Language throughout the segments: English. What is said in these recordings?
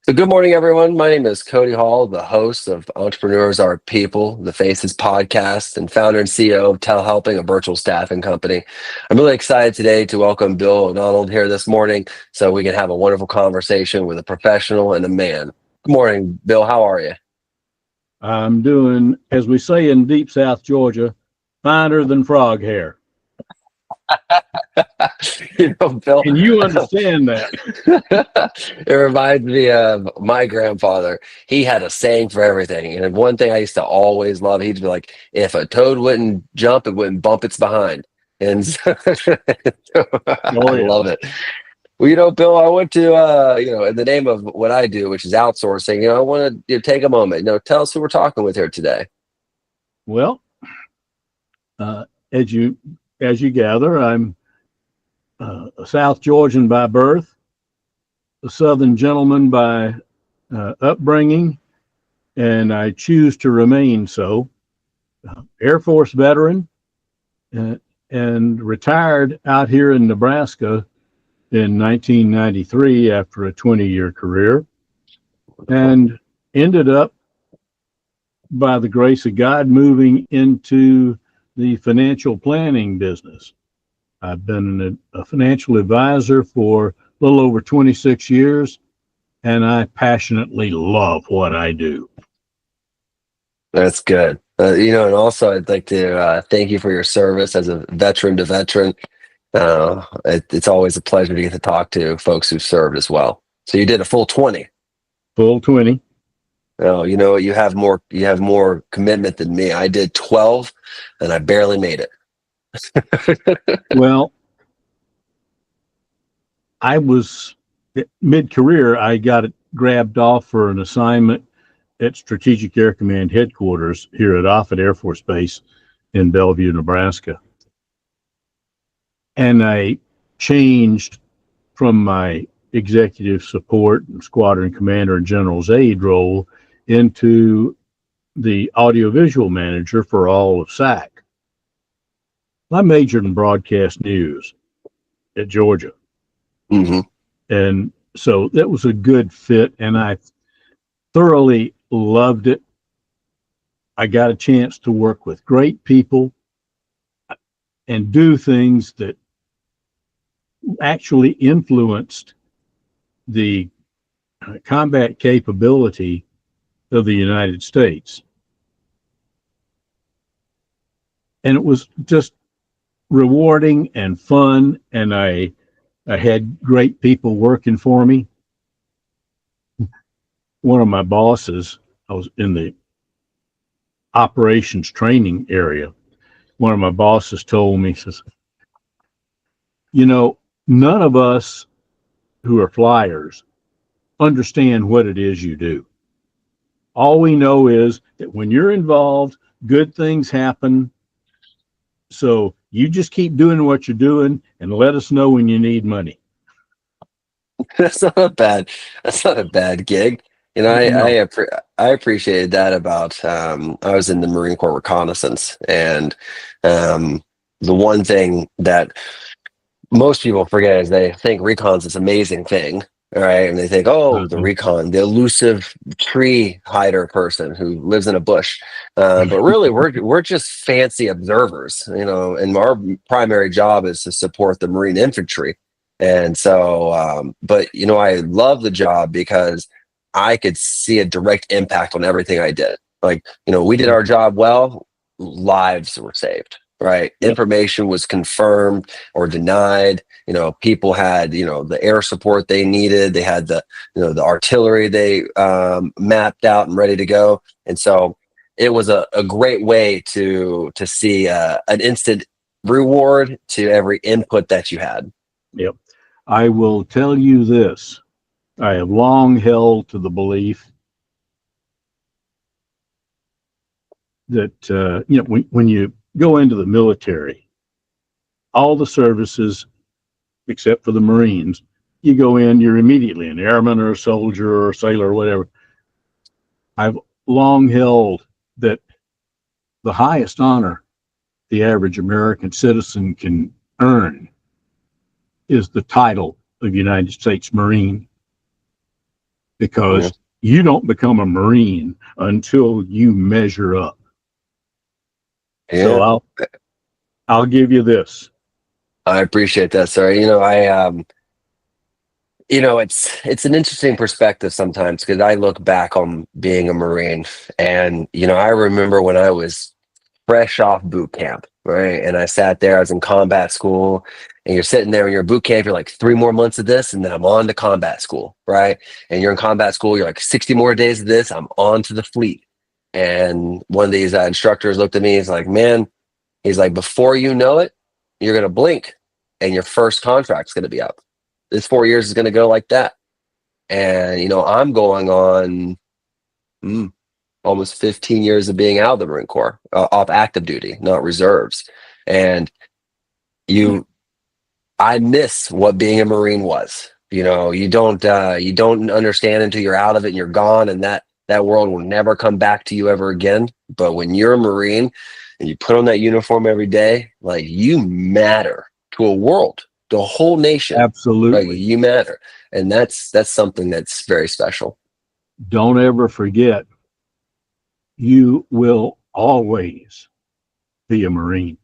So good morning, everyone. My name is Cody Hall, the host of Entrepreneurs Are People, the Faces podcast, and founder and CEO of Telehelping, a virtual staffing company. I'm really excited today to welcome Bill O'Donnell here this morning so we can have a wonderful conversation with a professional and a man. Good morning, Bill. How are you? I'm doing, as we say in deep South Georgia, finer than frog hair. Bill, And you understand that. it reminds me of my grandfather. He had a saying for everything. And one thing I used to always love, he'd be like, if a toad wouldn't jump, it wouldn't bump its behind. And so, I Oh, yeah. love it. Well, Bill, I want to, in the name of what I do, which is outsourcing, I want to take a moment, tell us who we're talking with here today. Well, as you gather, I'm a South Georgian by birth, a Southern gentleman by upbringing, and I choose to remain so. Air Force veteran, and retired out here in Nebraska in 1993 after a 20-year career, and ended up, by the grace of God, moving into the financial planning business. I've been a financial advisor for a little over 26 years, and I passionately love what I do. That's good. And also I'd like to thank you for your service as a veteran to veteran. It's always a pleasure to get to talk to folks who served as well. So you did a full 20. Full 20. Oh, you know what? You have more commitment than me. I did 12 and I barely made it. Well, I was mid-career. I got grabbed off for an assignment at Strategic Air Command headquarters here at Offutt Air Force Base in Bellevue, Nebraska. And I changed from my executive support and squadron commander and general's aide role into the audiovisual manager for all of SAC. I majored in broadcast news at Georgia. Mm-hmm. And so that was a good fit, and I thoroughly loved it. I got a chance to work with great people and do things that actually influenced the combat capability of the United States. And it was just rewarding and fun, and I had great people working for me. One of my bosses, I was in the operations training area. One of my bosses told me, says, none of us who are flyers understand what it is you do. All we know is that when you're involved, good things happen. So you just keep doing what you're doing and let us know when you need money. That's not a bad gig. I appreciated that about I was in the Marine Corps reconnaissance, and the one thing that most people forget is they think recon's this amazing thing, all right? And they think, oh, the recon, the elusive tree hider person who lives in a bush. But really, we're just fancy observers, and our primary job is to support the Marine infantry. And so, but I love the job because I could see a direct impact on everything I did. Like, we did our job well, lives were saved, right? Yep. Information was confirmed or denied. People had, the air support they needed. They had the artillery they mapped out and ready to go. And so it was a great way to see an instant reward to every input that you had. Yep. I will tell you this. I have long held to the belief that, when you go into the military, all the services, except for the Marines, you go in, you're immediately an airman or a soldier or a sailor or whatever. I've long held that the highest honor the average American citizen can earn is the title of United States Marine. because Yeah. you don't become a Marine until you measure up. So Yeah. I'll give you this. I appreciate that, sir. It's an interesting perspective sometimes because I look back on being a Marine, and I remember when I was fresh off boot camp, right? And I sat there, I was in combat school, and you're sitting there in your boot camp, you're like 3 more months of this, and then I'm on to combat school, right? And you're in combat school, you're like 60 more days of this, I'm on to the fleet. And one of these instructors looked at me, he's like, man, he's like, before you know it, you're going to blink and your first contract's going to be up. This 4 years is going to go like that. And, I'm going on almost 15 years of being out of the Marine Corps, off active duty, not reserves. And you, I miss what being a Marine was. You don't understand until you're out of it and you're gone, and that world will never come back to you ever again. But when you're a Marine and you put on that uniform every day, like, you matter to a world, to a whole nation. Like, Absolutely. you matter, and that's something that's very special. Don't ever forget, you will always be a Marine.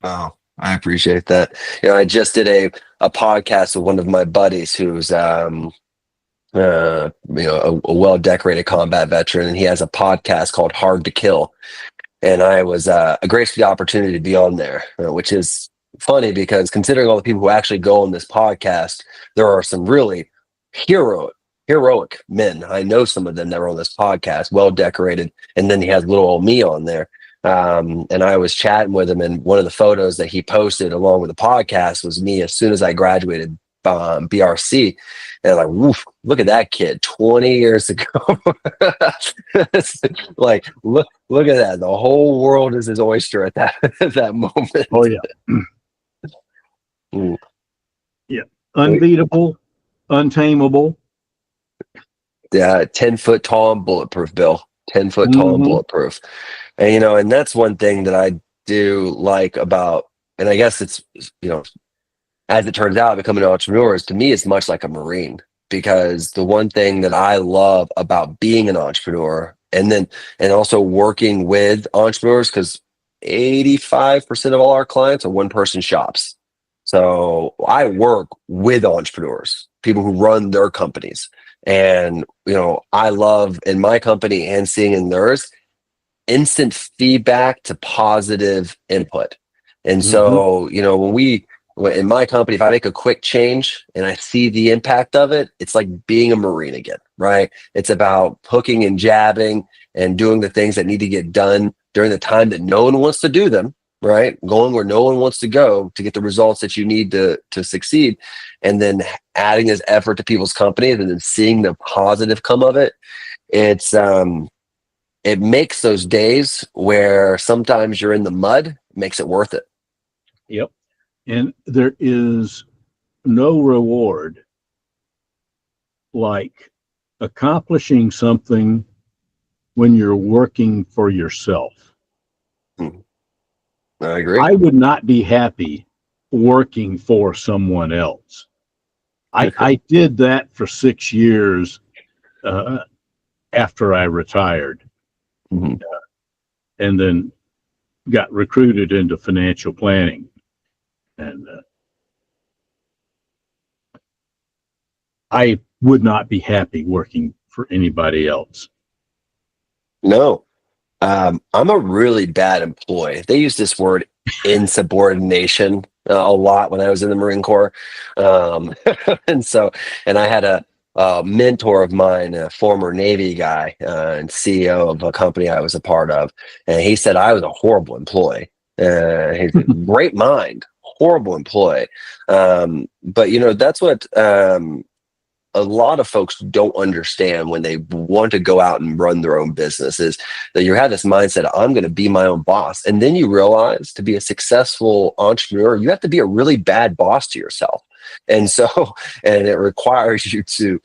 Oh, I appreciate that. I just did a podcast with one of my buddies who's a well decorated combat veteran, and he has a podcast called Hard to Kill. And I was graced the opportunity to be on there, which is funny because considering all the people who actually go on this podcast, there are some really heroic men. I know some of them that were on this podcast, well decorated, and then he has little old me on there. And I was chatting with him, and one of the photos that he posted along with the podcast was me as soon as I graduated BRC. And like, woof, look at that kid 20 years ago. It's like, look at that. The whole world is his oyster at that at that moment. Oh yeah. Mm. Yeah. Unbeatable, untamable. Yeah, 10 foot tall and bulletproof, Bill. 10 foot tall and Mm-hmm. bulletproof. And that's one thing that I do like about, and I guess it's, as it turns out, becoming an entrepreneur is, to me, is much like a Marine, because the one thing that I love about being an entrepreneur, and also working with entrepreneurs, because 85% of all our clients are one person shops. So I work with entrepreneurs, people who run their companies. And, I love in my company and seeing in theirs instant feedback to positive input. And Mm-hmm. so, in my company, if I make a quick change and I see the impact of it, it's like being a Marine again, right? It's about hooking and jabbing and doing the things that need to get done during the time that no one wants to do them, right? Going where no one wants to go to get the results that you need to succeed. And then adding this effort to people's companies and then seeing the positive come of it. It makes those days where sometimes you're in the mud, makes it worth it. Yep. And there is no reward like accomplishing something when you're working for yourself. I agree. I would not be happy working for someone else. I did that for 6 years after I retired, Mhm. and then got recruited into financial planning. And I would not be happy working for anybody else. No, I'm a really bad employee. They use this word insubordination a lot when I was in the Marine Corps. Um, and I had a mentor of mine, a former Navy guy and CEO of a company I was a part of. And he said I was a horrible employee. He's a great mind, horrible employee. But, that's what a lot of folks don't understand when they want to go out and run their own business, is that you have this mindset, I'm going to be my own boss. And then you realize, to be a successful entrepreneur, you have to be a really bad boss to yourself. And so, and it requires you to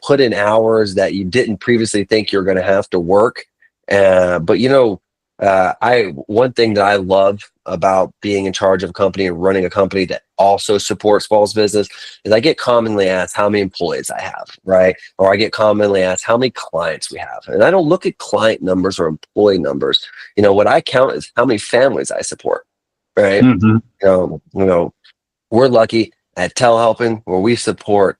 put in hours that you didn't previously think you're going to have to work. But One thing that I love about being in charge of a company and running a company that also supports small business is I get commonly asked how many employees I have, right? Or I get commonly asked how many clients we have. And I don't look at client numbers or employee numbers. What I count is how many families I support, right? Hmm. We're lucky at telehelping where we support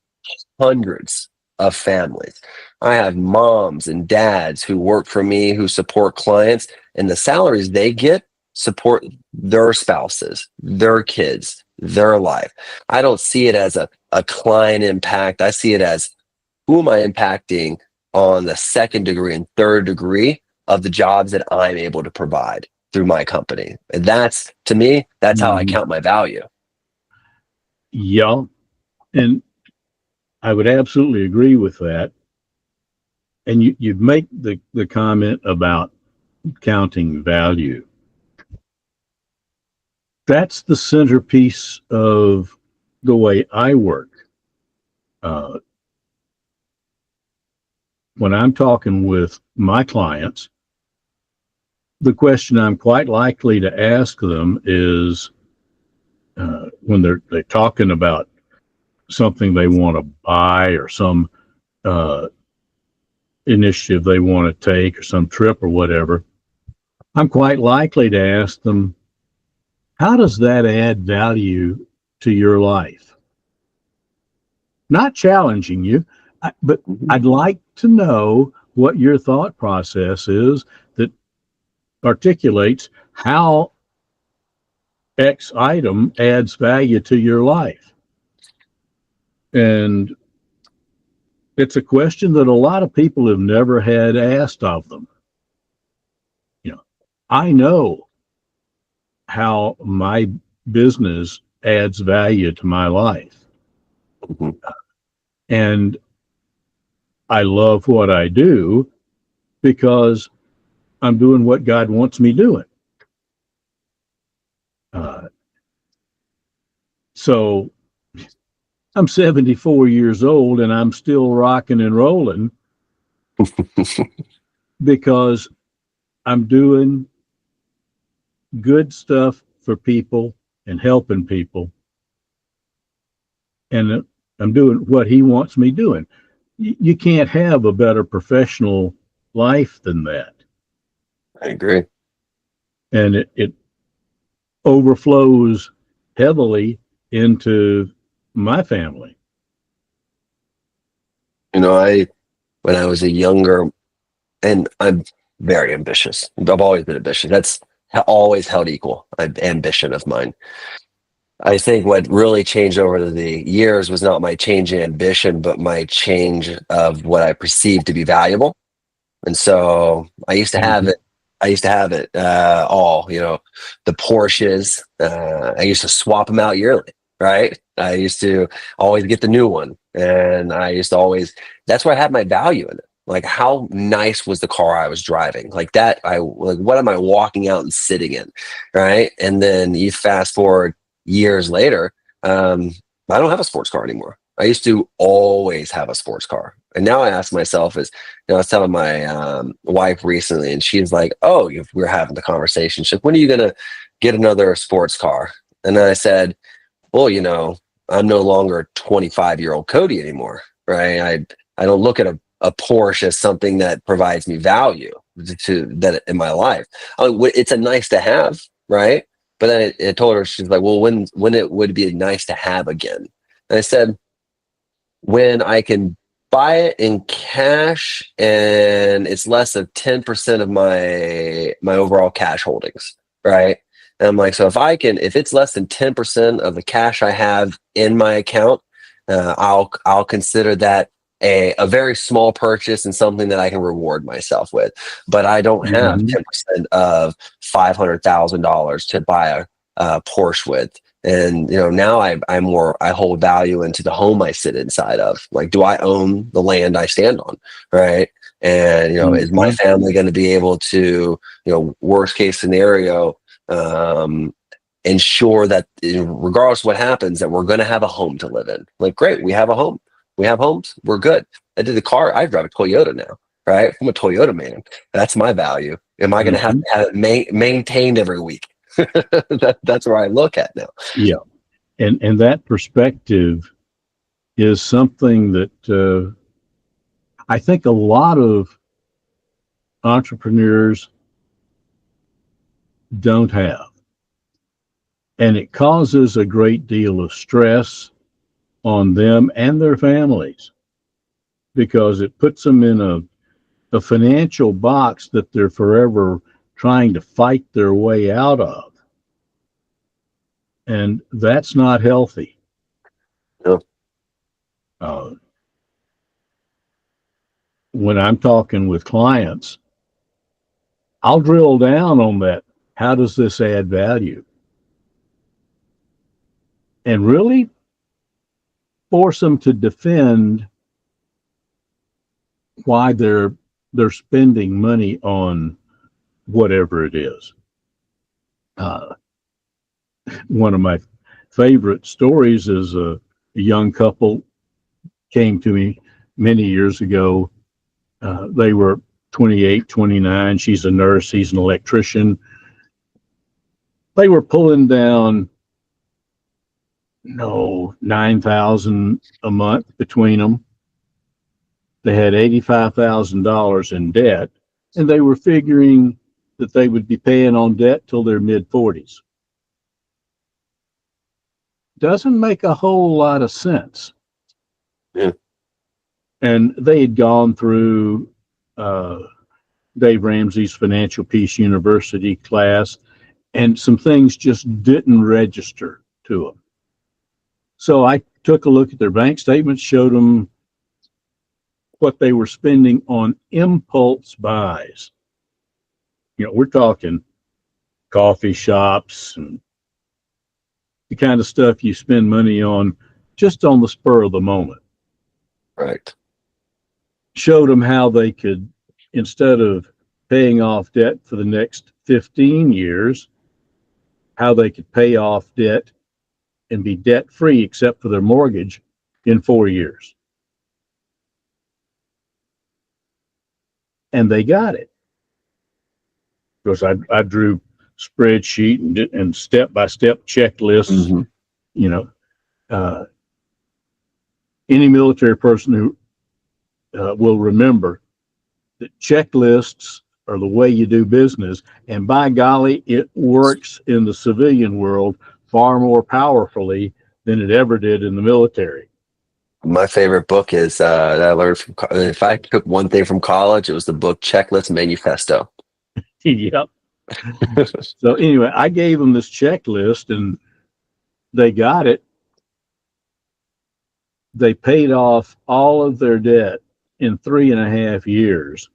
hundreds of families. I have moms and dads who work for me who support clients, and the salaries they get support their spouses, their kids, their life. I don't see it as a client impact. I see it as who am I impacting on the second degree and third degree of the jobs that I'm able to provide through my company. And that's, to me, that's how I Hmm. count my value. Yeah, and I would absolutely agree with that. And you make the comment about counting value. That's the centerpiece of the way I work. Uh, when I'm talking with my clients, the question I'm quite likely to ask them is when they're talking about something they want to buy or some uh, initiative they want to take or some trip or whatever, I'm quite likely to ask them, how does that add value to your life? Not challenging you, but Mhm. I'd like to know what your thought process is that articulates how X item adds value to your life. And it's a question that a lot of people have never had asked of them. You know, I know how my business adds value to my life. Mhm. And I love what I do because I'm doing what God wants me doing. Uh, so I'm 74 years old and I'm still rocking and rolling because I'm doing good stuff for people and helping people. And I'm doing what He wants me doing. You can't have a better professional life than that. I agree. And it overflows heavily into my family. I when I was a younger, and I'm very ambitious. I've always been ambitious. That's always held equal, ambition of mine. I think what really changed over the years was not my change in ambition, but my change of what I perceived to be valuable. And so I used to have Mhm. it. I used to have it all, the Porsches. I used to swap them out yearly, right? I used to always get the new one. And I used to always, that's where I had my value in it. Like, how nice was the car I was driving? Like that, what am I walking out and sitting in? Right. And then you fast forward years later, um, I don't have a sports car anymore. I used to always have a sports car. And now I ask myself, I was telling my wife recently, and she's like, "Oh, we're having the conversation. She's like, when are you gonna get another sports car?" And then I said, "Well, I'm no longer 25-year-old Cody anymore, right? I don't look at a Porsche as something that provides me value to that in my life. It's a nice to have, right? But then it told her, she's like, "Well, when it would be nice to have again?" And I said, when I can buy it in cash and it's less than 10% of my overall cash holdings, right? And I'm like, so if it's less than 10% of the cash I have in my account, I'll consider that a very small purchase and something that I can reward myself with. But I don't have Mhm. 10% of $500,000 to buy a Porsche with. And now I hold value into the home I sit inside of. Like, do I own the land I stand on, right? And is my Mhm. family going to be able to, worst case scenario, um, ensure that regardless of what happens, that we're going to have a home to live in? Like, great, we have a home, we have homes, we're good. I did the car. I drive a Toyota now, right? I'm a Toyota man. That's my value. Am I going to Mhm. have it maintained every week? That's where I look at now. Yeah. And that perspective is something that I think a lot of entrepreneurs don't have. And it causes a great deal of stress on them and their families because it puts them in a financial box that they're forever trying to fight their way out of. And that's not healthy. No. Uh, when I'm talking with clients, I'll drill down on that. How does this add value? And really force them to defend why they're spending money on whatever it is. Uh, One of my favorite stories is a young couple came to me many years ago. They were 28, 29. She's a nurse, he's an electrician. They were pulling down, no, 9,000 a month between them. They had $85,000 in debt, and they were figuring that they would be paying on debt till their mid 40s. Doesn't make a whole lot of sense. Yeah. And they had gone through uh, Dave Ramsey's Financial Peace University class, and some things just didn't register to them. So I took a look at their bank statements, showed them what they were spending on impulse buys. We're talking coffee shops and the kind of stuff you spend money on just on the spur of the moment. Right. Showed them how they could, instead of paying off debt for the next 15 years, how they could pay off debt and be debt free except for their mortgage in 4 years. And they got it. Because I drew spreadsheet and step by step checklists. Mm-hmm. You know, uh, any military person who will remember that checklists are the way you do business. And by golly, it works in the civilian world far more powerfully than it ever did in the military. My favorite book is that I learned from. If I took one thing from college, it was the book Checklist Manifesto. Yep. So anyway, I gave them this checklist and they got it. They paid off all of their debt in 3.5 years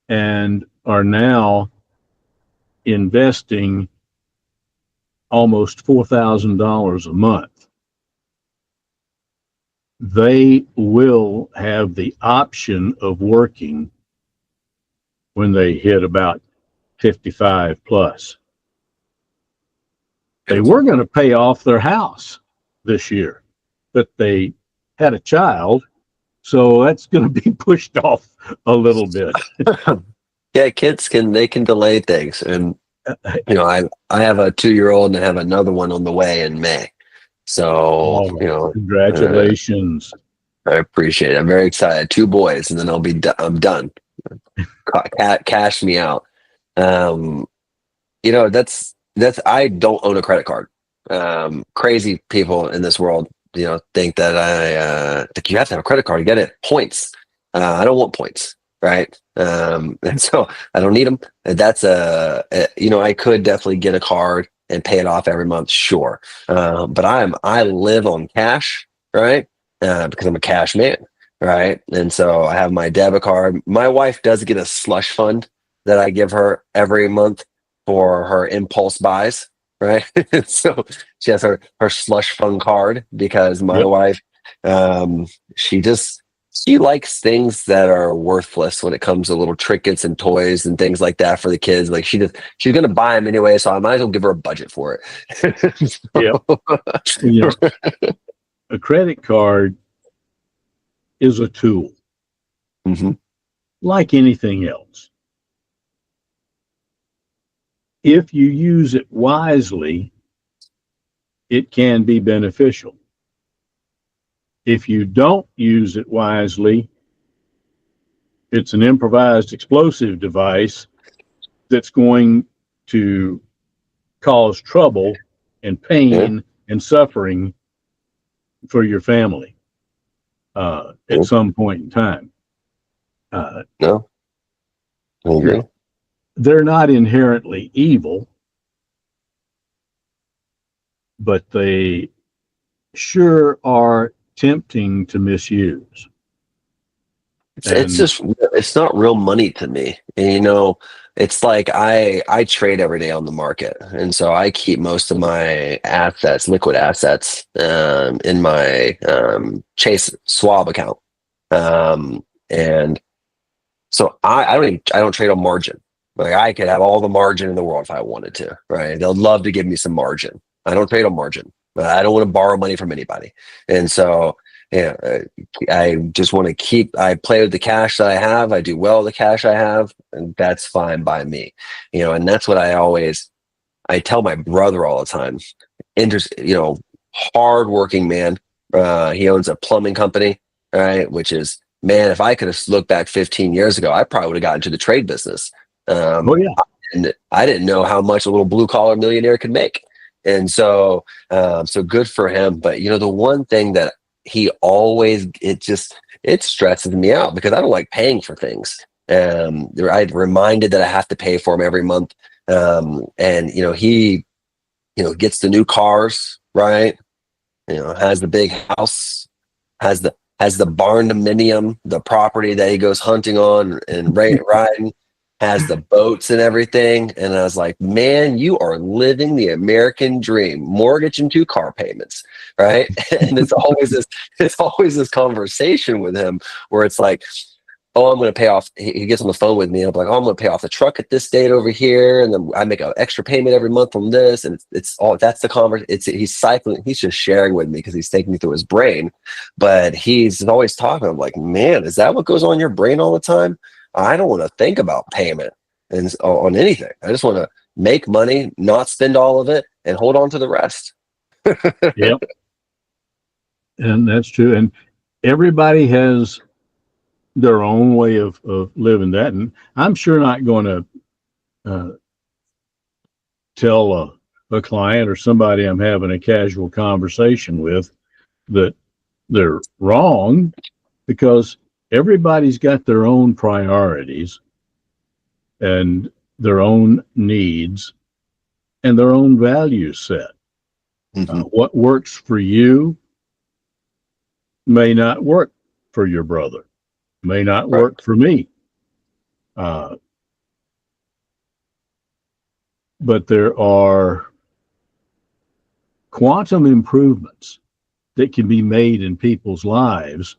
and are now investing almost $4,000 a month. They will have the option of working when they hit about 55 plus. They were going to pay off their house this year, but they had a child, so that's going to be pushed off a little bit. Yeah, kids can delay things, and I have a 2-year-old and I have another one on the way in May. So Oh, congratulations. I appreciate it. I'm very excited. 2 boys, and then I'm done. Cash me out. Um, that's I don't own a credit card. Crazy people in this world, think that think you have to have a credit card to get it. Points. I don't want points, right? And so I don't need them. And that's I could definitely get a card and pay it off every month, sure. But I live on cash, right? Because I'm a cash man, right? And so I have my debit card. My wife does get a slush fund that I give her every month for her impulse buys, right? So she has her slush fund card because my Yep. wife, um, she she likes things that are worthless when it comes to little trinkets and toys and things like that for the kids. Like she's gonna buy them anyway, so I might as well give her a budget for it. Yep. A credit card is a tool Mhm. like anything else. if you use it wisely, it can be beneficial. If you don't use it wisely, it's an improvised explosive device that's going to cause trouble and Yeah, pain and suffering for your family at yeah, some point in time. Uh, no, I agree. now, they're not inherently evil, but they sure are tempting to misuse. It's And just it's not real money to me. And, it's like I trade every day on the market, and so I keep most of my assets, liquid assets, in my Chase Schwab account. And so I don't trade on margin. Like I could have all the margin in the world if I wanted to, right? They'll love to give me some margin. I don't trade on margin. I don't want to borrow money from anybody. And so, yeah, I just want to I play with the cash that I have. I do well with the cash I have, and that's fine by me. And that's what I tell my brother all the time. Hardworking man. He owns a plumbing company, right? Which is, man, if I could have looked back 15 years ago, I probably would have gotten into the trade business. oh Um, yeah, and I didn't know how much a little blue collar millionaire could make. And so good for him. But the one thing that he always, it stresses me out because I don't like paying for things. I'm reminded that I have to pay for him every month. And he gets the new cars, right? Has the big house, has the barn dominium, the property that he goes hunting on and riding, has the boats and everything. And I was like, man, you are living the American dream, mortgage and 2 car payments, right? And it's always this conversation with him where it's like, oh, I'm going to pay off. He gets on the phone with me. And I'm like, oh, I'm going to pay off the truck at this date over here, and then I make an extra payment every month from this, and it's all that's the conversation. He's cycling. He's just sharing with me because he's taking me through his brain, but he's always talking. I'm like, man, is that what goes on in your brain all the time? I don't want to think about payment and on anything. I just want to make money, not spend all of it, and hold on to the rest. yep, and that's true. And everybody has their own way of living that. And I'm sure not going to uh, tell a client or somebody I'm having a casual conversation with that they're wrong, because everybody's got their own priorities and their own needs and their own value set. Hmm. What works for you may not work for your brother, may not Right. work for me. Uh, but there are quantum improvements that can be made in people's lives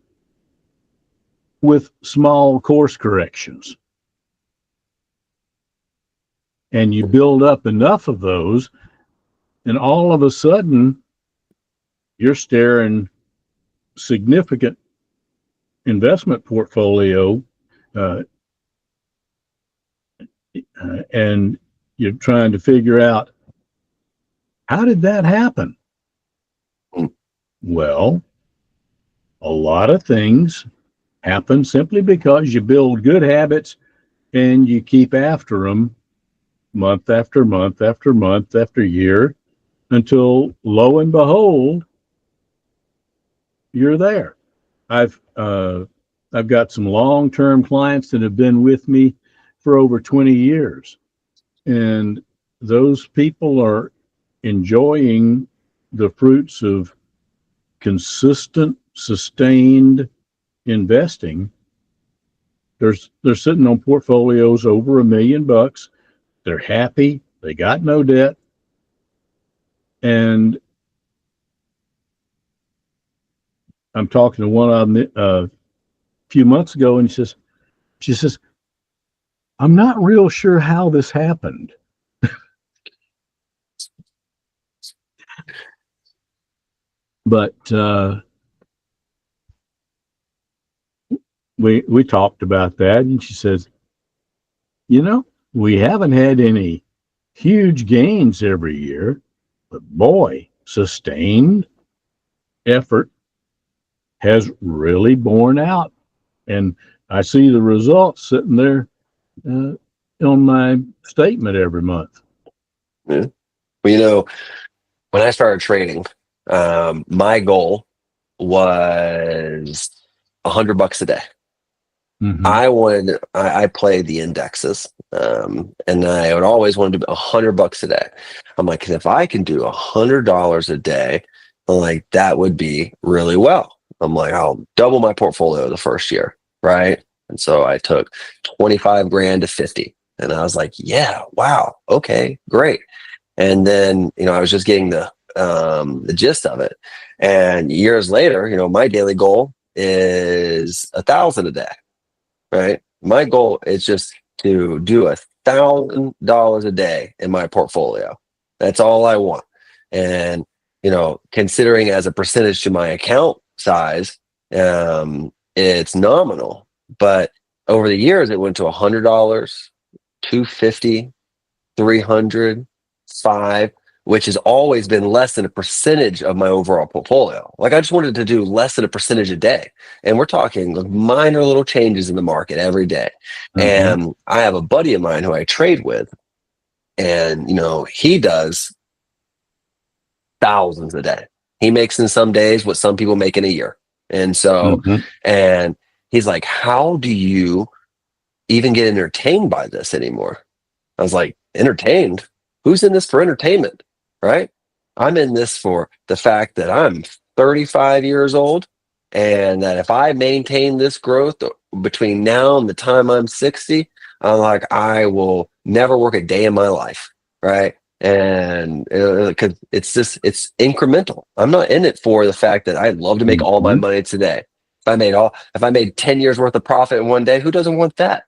with small course corrections. And you build up enough of those, and all of a sudden, you're staring significant investment portfolio, uh, and you're trying to figure out, how did that happen? Mm. Well, a lot of things happen simply because you build good habits and you keep after them month after month after month after year, until lo and behold, you're there. I've uh, I've got some long-term clients that have been with me for over 20 years, and those people are enjoying the fruits of consistent, sustained investing. They're sitting on portfolios over $1 million. They're happy. They got no debt, and I'm talking to one of them a few months ago, and she says, I'm not real sure how this happened. But we talked about that, and she says, we haven't had any huge gains every year, but boy, sustained effort has really borne out. And I see the results sitting there uh, on my statement every month. Yeah. Well, when I started trading, my goal was $100 a day. Mm-hmm. I play the indexes, and I would always want to do $100 a day. I'm like, if I can do $100 a day, I'm like, that would be really well. I'm like, I'll double my portfolio the first year, right? And so I took 25 grand to 50, and I was like, yeah, wow, okay, great. And then, I was just getting the gist of it. And years later, my daily goal is 1,000 a day, right? My goal is just to do $1,000 a day in my portfolio. That's all I want. And, considering as a percentage to my account size, it's nominal. But over the years, it went to $100, 250, 300, 5, which has always been less than a percentage of my overall portfolio. Like I just wanted to do less than a percentage a day. And we're talking like minor little changes in the market every day. Uh-huh. And I have a buddy of mine who I trade with, and he does thousands a day. He makes in some days what some people make in a year. And so, Mm-hmm. and he's like, how do you even get entertained by this anymore? I was like, entertained? Who's in this for entertainment? Right? I'm in this for the fact that I'm 35 years old, and that if I maintain this growth between now and the time I'm 60, I'm like, I will never work a day in my life. Right? And it's incremental. I'm not in it for the fact that I'd love to make all my Mm-hmm. money today. If I made 10 years worth of profit in one day, who doesn't want that?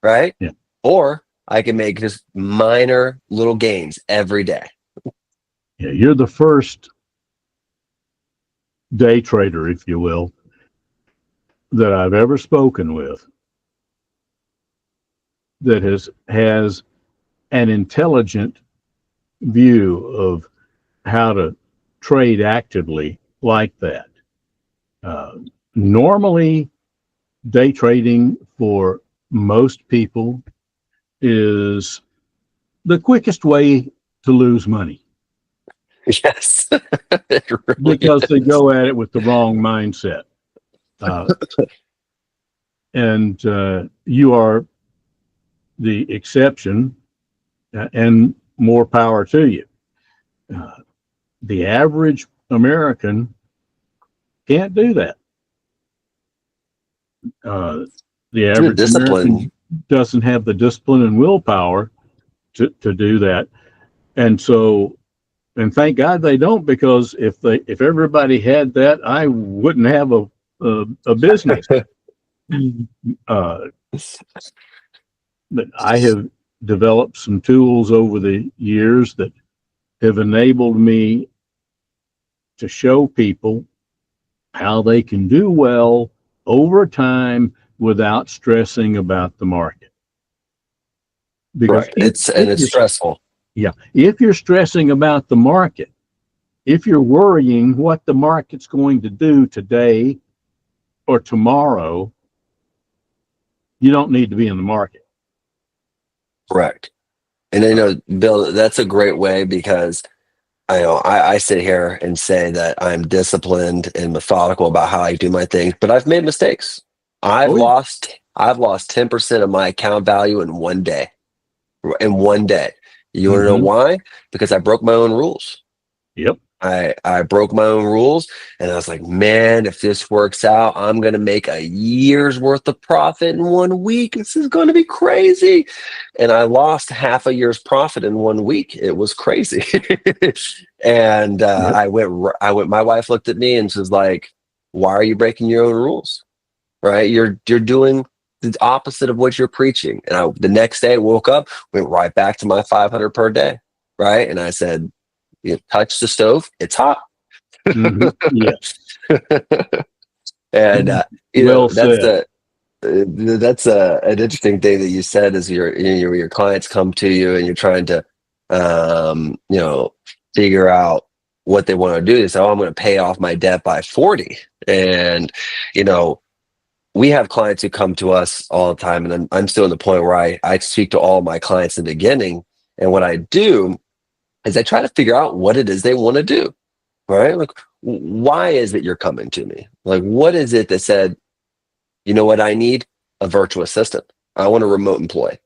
Right? Yeah. Or I can make just minor little gains every day. Yeah. You're the first day trader, if you will, that I've ever spoken with that has an intelligent view of how to trade actively like that. Uh, Normally, day trading for most people is the quickest way to lose money Yes, it really because they is. go at it with the wrong mindset. Uh, and you are the exception, and more power to you. Uh, the average American can't do that. Uh, the The average discipline. American doesn't have the discipline and willpower to do that. And so, and thank God they don't, because if everybody had that, I wouldn't have a business. Uh, but I have developed some tools over the years that have enabled me to show people how they can do well over time without stressing about the market. Because Right. It's you're, stressful. yeah, if you're stressing about the market, if you're worrying what the market's going to do today or tomorrow, you don't need to be in the market. Correct. And Bill, that's a great way, because I sit here and say that I'm disciplined and methodical about how I do my things, but I've made mistakes. Oh yeah. I've lost 10% of my account value in one day. In one day. You want to know Mm-hmm. why? Because I broke my own rules. Yep. I broke my own rules, and I was like, man, if this works out, I'm gonna make a year's worth of profit in one week. This is gonna be crazy. And I lost half a year's profit in one week. It was crazy. And Yep. my wife looked at me and she was like, why are you breaking your own rules? Right? You're doing the opposite of what you're preaching. And the next day I woke up, went right back to my 500 per day. Right. And I said, you touch the stove, it's hot. Mm-hmm. Yeah. And Well that's said. an interesting thing that you said, is your clients come to you and you're trying to you know, figure out what they want to do. They say, oh, I'm going to pay off my debt by 40. And, you know, we have clients who come to us all the time, and I'm still in the point where I speak to all my clients in the beginning. And what I do is I try to figure out what it is they want to do, right? Like, why is it you're coming to me? Like, what is it that said, you know what I need? A virtual assistant. I want a remote employee.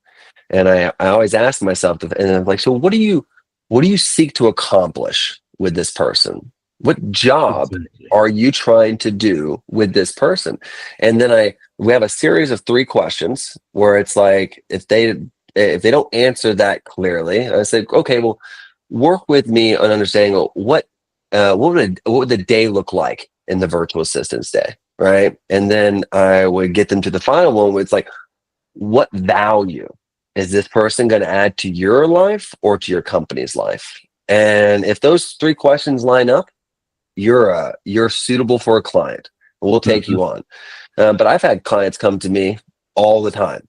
And I always ask myself, and I'm like, so what do you seek to accomplish with this person? What job Exactly. are you trying to do with this person? And then we have a series of 3 questions where it's like, if they don't answer that clearly, I say, okay, well, work with me on understanding what would the day look like in the virtual assistant's day, right? And then I would get them to the final one where it's like, what value is this person going to add to your life or to your company's life? And if those 3 questions line up, you're suitable for a client. We'll take Mhm. you on. But I've had clients come to me all the time.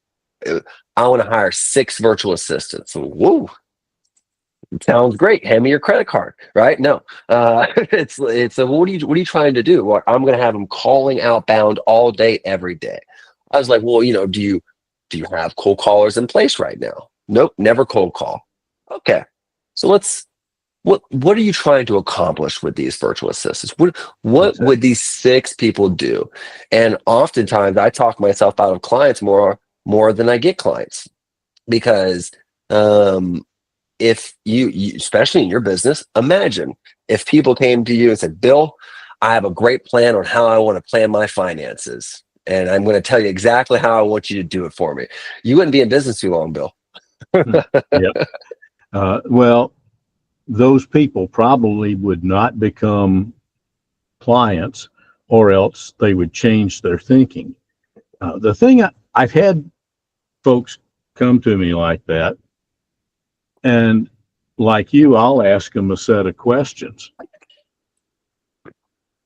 I want to hire 6 virtual assistants. Whoa, sounds great. Hand me your credit card, right? No, it's what are you trying to do? Well, I'm going to have them calling outbound all day, every day. I was like, well, do you have cold callers in place right now? Nope, never cold call. Okay, so what are you trying to accomplish with these virtual assistants? What would Exactly. these 6 people do? And oftentimes I talk myself out of clients more than I get clients because um, if you, especially in your business, imagine if people came to you and said, Bill, I have a great plan on how I want to plan my finances. And I'm going to tell you exactly how I want you to do it for me. You wouldn't be in business too long, Bill. Hmm. Yep. Well, those people probably would not become clients, or else they would change their thinking. The thing I've had folks come to me like that, and like you, I'll ask them a set of questions.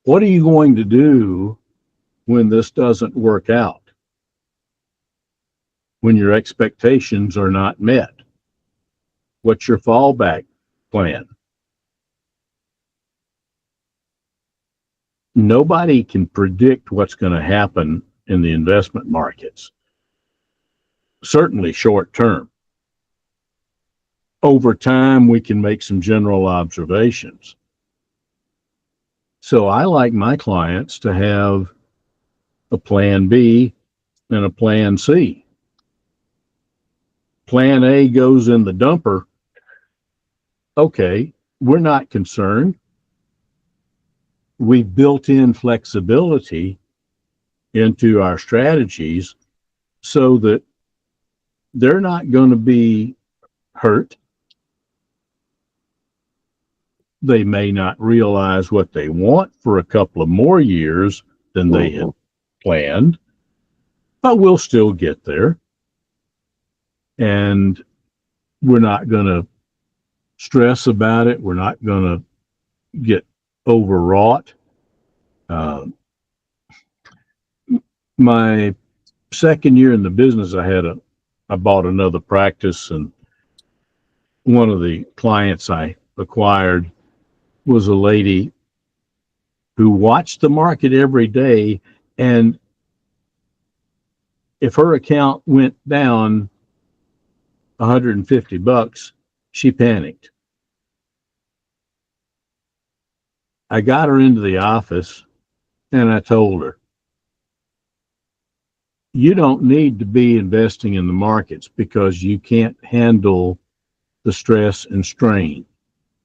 What are you going to do when this doesn't work out? When your expectations are not met? What's your fallback plan? Nobody can predict what's going to happen in the investment markets, certainly short term. Over time, we can make some general observations. So I like my clients to have a plan B and a plan C. Plan A goes in the dumper. Okay, we're not concerned. We've built in flexibility into our strategies so that they're not going to be hurt. They may not realize what they want for a couple of more years than they had Mhm. planned, but we'll still get there. And we're not going to stress about it. We're not going to get overwrought. Uh, my second year in the business, I bought another practice, and one of the clients I acquired was a lady who watched the market every day, and if her account went down $150, she panicked. I got her into the office and I told her, you don't need to be investing in the markets because you can't handle the stress and strain.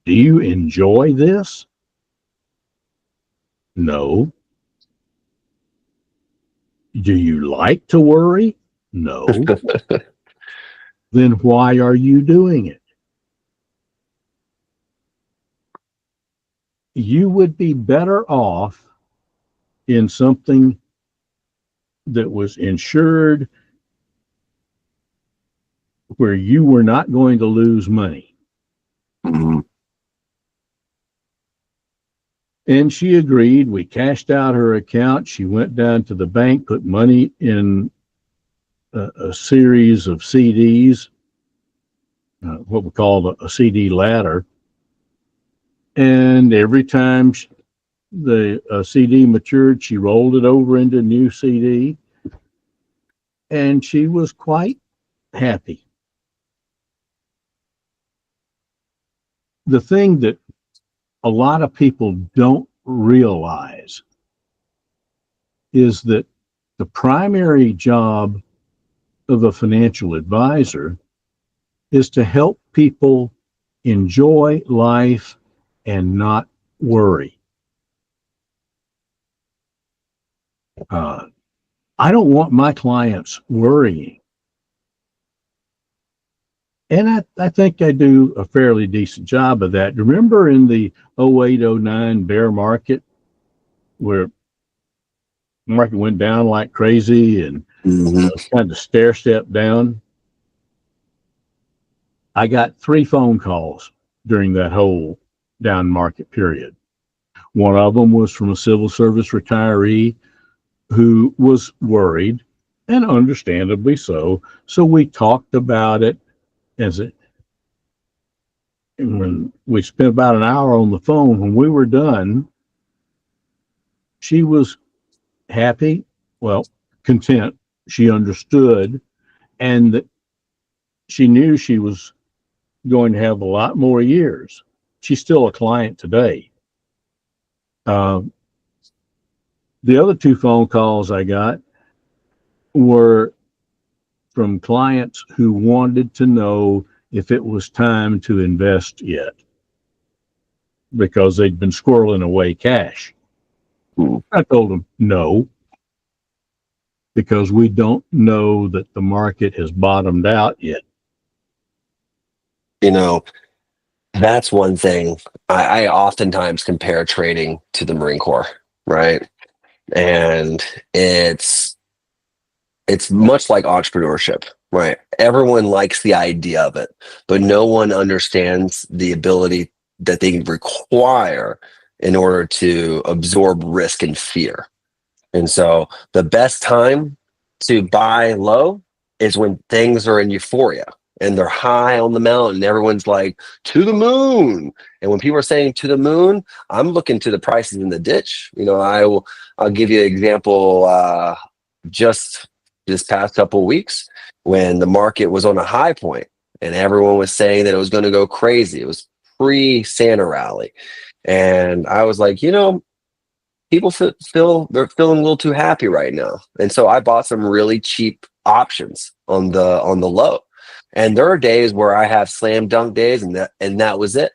Do you enjoy this? No. Do you like to worry? No. Then why are you doing it? You would be better off in something that was insured where you were not going to lose money. Mhm. And she agreed. We cashed out her account. She went down to the bank, put money in a series of CDs, what we call a CD ladder. And every time the CD matured, she rolled it over into a new CD, and she was quite happy. The thing that a lot of people don't realize is that the primary job of a financial advisor is to help people enjoy life and not worry. I don't want my clients worrying. And I think I do a fairly decent job of that. Remember in the 08, 09 bear market where the market went down like crazy and kind of stair step down? I got 3 phone calls during that whole down market period. One of them was from a civil service retiree who was worried, and understandably so. So we talked about it, and when we spent about an hour on the phone, when we were done, she was happy, well, content. She understood, and that she knew she was going to have a lot more years. She's still a client today. The other 2 phone calls I got were from clients who wanted to know if it was time to invest yet because they'd been squirreling away cash. I told them no, because we don't know that the market has bottomed out yet. You know, that's one thing. I oftentimes compare trading to the Marine Corps, right? And it's much like entrepreneurship, right? Everyone likes the idea of it, but no one understands the ability that they require in order to absorb risk and fear. And so the best time to buy low is when things are in euphoria and they're high on the mountain. Everyone's like, to the moon. And when people are saying to the moon, I'm looking to the prices in the ditch. I'll give you an example. Just this past couple of weeks, when the market was on a high point and everyone was saying that it was going to go crazy. It was pre-Santa rally. And I was like, people they're feeling a little too happy right now, and so I bought some really cheap options on the low. And there are days where I have slam dunk days, and that was it.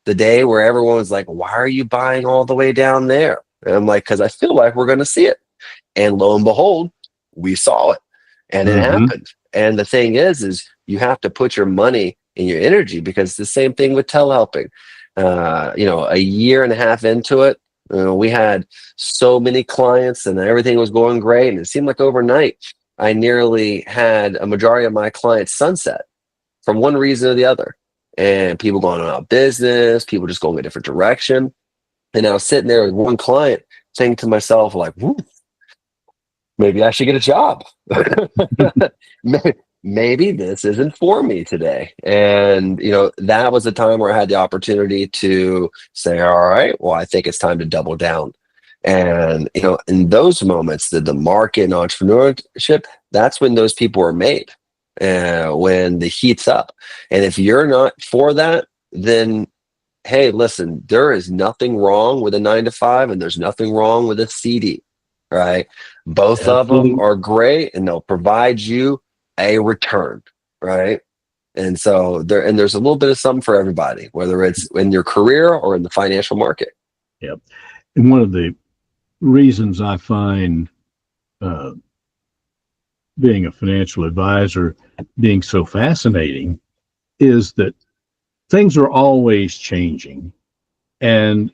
The day where everyone was like, "Why are you buying all the way down there?" And I'm like, "Because I feel like we're going to see it." And lo and behold, we saw it, and it happened. And the thing is you have to put your money and your energy, because it's the same thing with telehelping. A year and a half into it, we had so many clients and everything was going great. And it seemed like overnight, I nearly had a majority of my clients sunset from one reason or the other. And people going out of business, people just going a different direction. And I was sitting there with one client saying to myself, like, maybe I should get a job. Maybe this isn't for me today. And, that was the time where I had the opportunity to say, all right, well, I think it's time to double down. And, in those moments, the market and entrepreneurship, that's when those people are made, when the heat's up. And if you're not for that, then hey, listen, there is nothing wrong with a 9 to 5, and there's nothing wrong with a CD, right? Both of them Absolutely. are great, and they'll provide you a return, right? And so there's a little bit of something for everybody, whether it's in your career or in the financial market. Yep. And one of the reasons I find uh, being a financial advisor being so fascinating is that things are always changing, and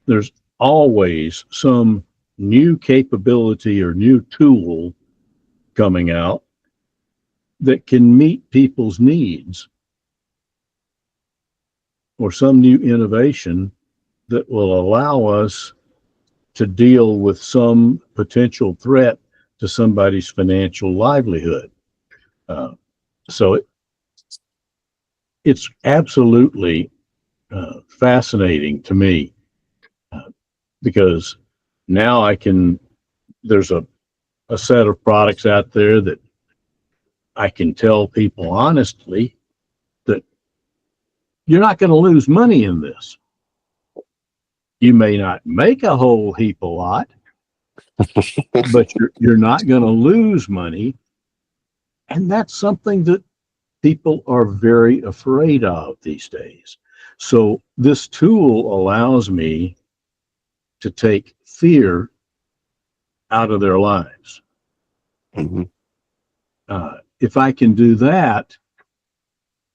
there's always some new capability or new tool coming out that can meet people's needs, or some new innovation that will allow us to deal with some potential threat to somebody's financial livelihood. So it's absolutely fascinating to me because now there's a set of products out there that I can tell people honestly that you're not going to lose money in this. You may not make a whole heap a lot, but you're not going to lose money. And that's something that people are very afraid of these days. So this tool allows me to take fear out of their lives. Mm-hmm. If I can do that,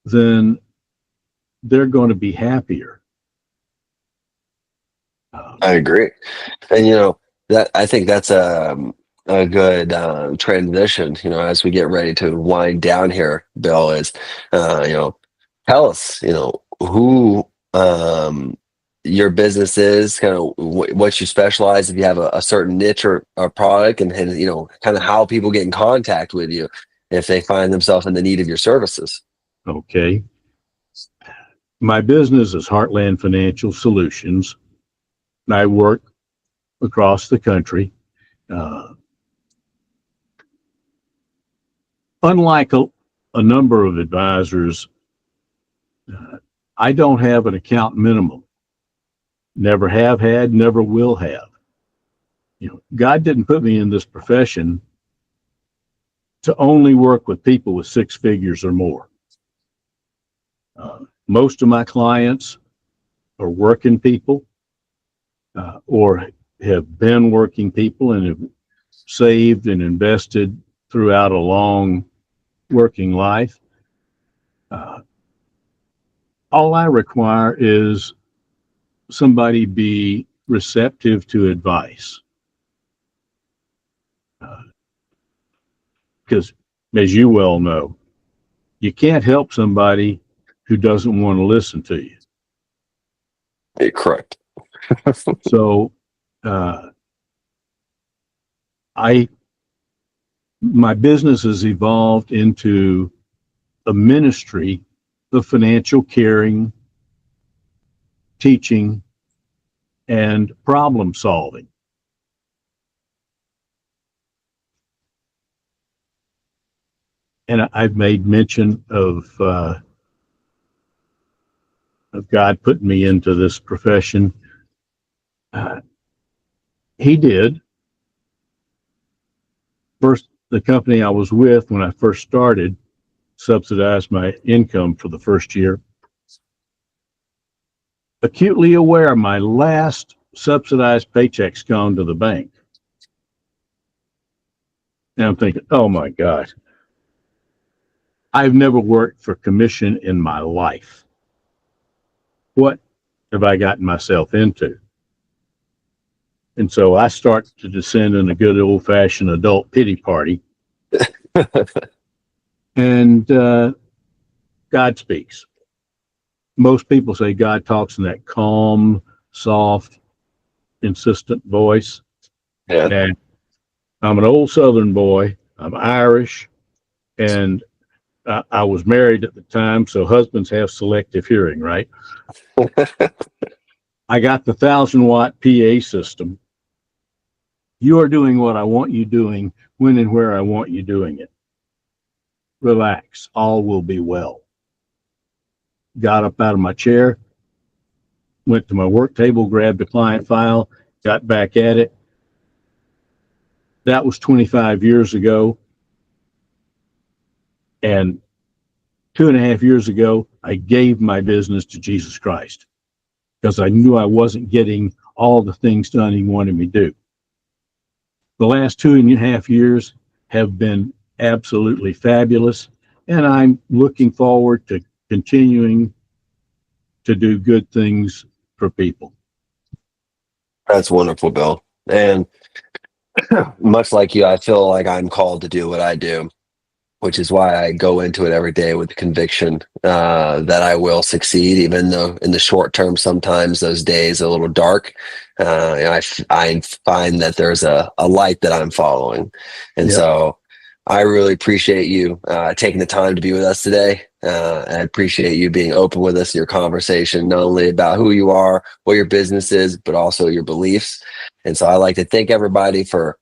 then they're going to be happier. I agree. And that I think that's a good transition. As we get ready to wind down here, Bill, is tell us who your business is, kind of what you specialize, if you have a certain niche or a product, and kind of how people get in contact with you if they find themselves in the need of your services. Okay. My business is Heartland Financial Solutions. I work across the country. Unlike a number of advisors, I don't have an account minimum. Never have had, never will have. God didn't put me in this profession to only work with people with six figures or more. Most of my clients are working people or have been working people and have saved and invested throughout a long working life. All I require is somebody be receptive to advice. Because, as you well know, you can't help somebody who doesn't want to listen to you. Correct. So, my business has evolved into a ministry of financial caring, teaching, and problem solving. And I've made mention of God putting me into this profession. He did. First, the company I was with when I first started subsidized my income for the first year. Acutely aware my last subsidized paycheck's gone to the bank. And I'm thinking, oh my God, I've never worked for commission in my life. What have I gotten myself into? And so I start to descend in a good old fashioned adult pity party. And God speaks. Most people say God talks in that calm, soft, insistent voice. Yeah. And I'm an old Southern boy. I'm Irish, and I was married at the time, so husbands have selective hearing, right? I got the 1,000-watt PA system. You are doing what I want you doing, when and where I want you doing it. Relax, all will be well. Got up out of my chair, went to my work table, grabbed the client file, got back at it. That was 25 years ago. And 2.5 years ago, I gave my business to Jesus Christ because I knew I wasn't getting all the things done he wanted me to do. The last 2.5 years have been absolutely fabulous, and I'm looking forward to continuing to do good things for people. That's wonderful, Bill. And much like you, I feel like I'm called to do what I do, which is why I go into it every day with the conviction that I will succeed, even though in the short term, sometimes those days are a little dark. I find that there's a light that I'm following. And Yep. so I really appreciate you taking the time to be with us today. I appreciate you being open with us in your conversation, not only about who you are, what your business is, but also your beliefs. And so I like to thank everybody for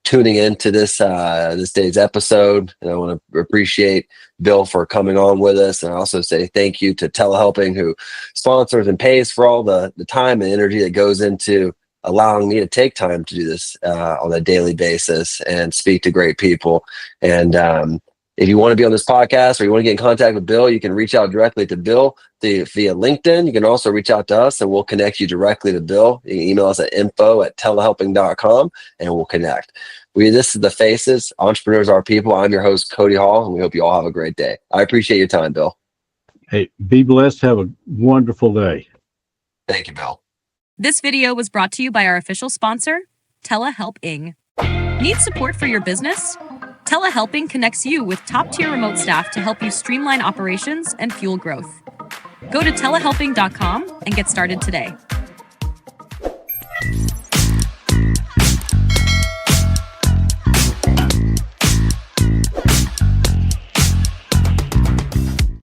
tuning in to this day's episode. And I want to appreciate Bill for coming on with us. And I also say thank you to Telehelping, who sponsors and pays for all the time and energy that goes into allowing me to take time to do this on a daily basis and speak to great people. And if you want to be on this podcast or you want to get in contact with Bill, you can reach out directly to Bill via LinkedIn. You can also reach out to us and we'll connect you directly to Bill. You can email us at info@telehelping.com and we'll connect. This is The Faces. Entrepreneurs are people. I'm your host, Cody Hall, and we hope you all have a great day. I appreciate your time, Bill. Hey, be blessed. Have a wonderful day. Thank you, Bill. This video was brought to you by our official sponsor, Telehelping. Need support for your business? Telehelping connects you with top-tier remote staff to help you streamline operations and fuel growth. Go to telehelping.com and get started today.